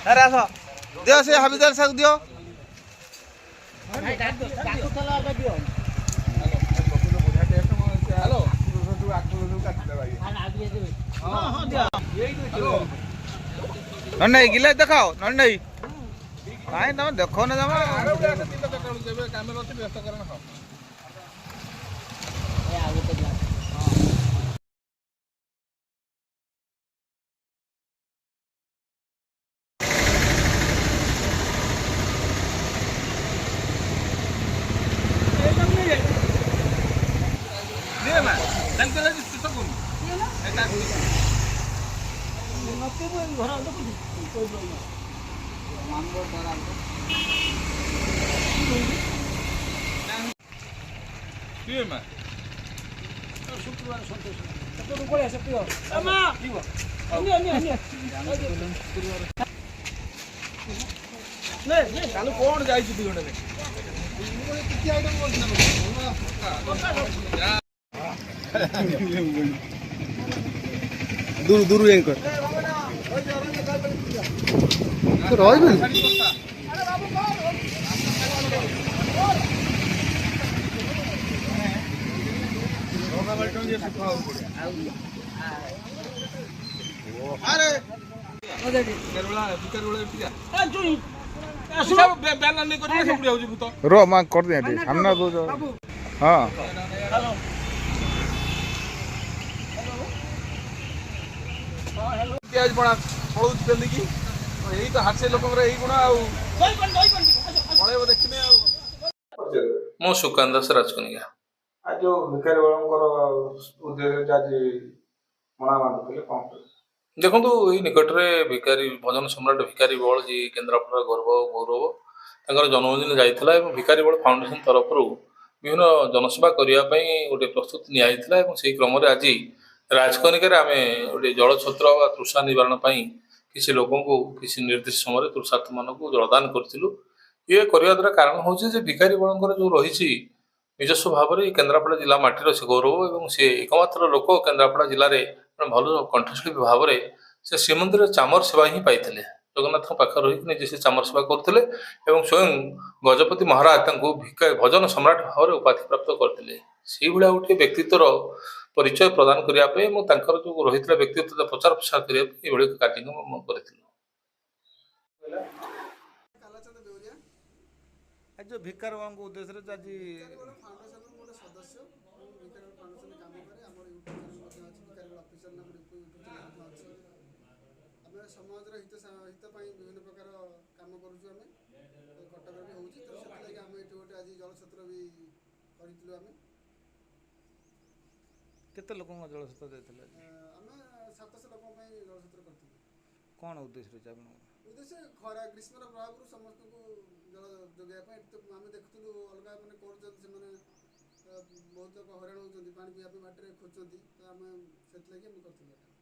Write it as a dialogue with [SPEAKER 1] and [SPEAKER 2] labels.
[SPEAKER 1] अरे आस दियो से हाबिदार साग दियो नहीं गिला देखाओ नहीं कहीं तुम देखो ना जमा कौन जाए दूर दूर रो मां कर दे सामने दो हाँ प्याज बड़ा पड़ो जल्दी की यही तो हाथ से लोक यही गुण आड़े देखने
[SPEAKER 2] मो सुकांत दास राजकनिया
[SPEAKER 1] आज जो भिखारी उद्देश्य आज मना मानते कौन
[SPEAKER 2] देखो यही निकटरे भिकारी भजन सम्राट भिकारी बल जी केन्द्रापड़ा गर्व गौरव तांकर जन्मदिन जाइथिला एवं भिकारी बल फाउंडेशन तरफ विभिन्न जनसेवा करने गोटे प्रस्तुति निया से क्रम आज राजकनिकार आम गोटे जल छत्र तृषा निवारण किसी लोक किसी निर्दिष्ट समय तृषार्थ मानक जलदान करूँ ये करने द्वारा कारण हूँ भिखारी बलर जो रही निजस्व भाव में केन्द्रापड़ा जिला माटीर से गौरव और सी एकमात्र लोक केन्द्रापड़ा जिले में भल कंठशिल्पी भाव में से श्रीमंदिर चामर सेवा ही पाई जगन्नाथ पाखे रही निजे से चामर सेवा करते स्वयं गजपति महाराज भजन सम्राट भाव में उपाधि प्राप्त करते से भाया गोटे व्यक्तित्वर परिचय प्रदान करने जो रही व्यक्तित्व प्रचार प्रसार करने कार्यक्रम कर
[SPEAKER 1] जो भिकार उद्देश्य आज
[SPEAKER 3] समाज हित विभिन्न प्रकार कम करुँ कटक भी हूँ तो से आम ये गोटे आज जलछत्र भी करूँ
[SPEAKER 1] केते लोक जलछत्र देते
[SPEAKER 3] आम 700 लोक जलछत्र कर
[SPEAKER 1] कौन उद्देश्य
[SPEAKER 3] उद्देश्य खरा ग्रीष्म प्रभाव समस्त को जल जोगाई आम देखुलु अलग मैंने कर बहुत लोग हईराण होती पा पीवा माटी खोजती तो आम से कर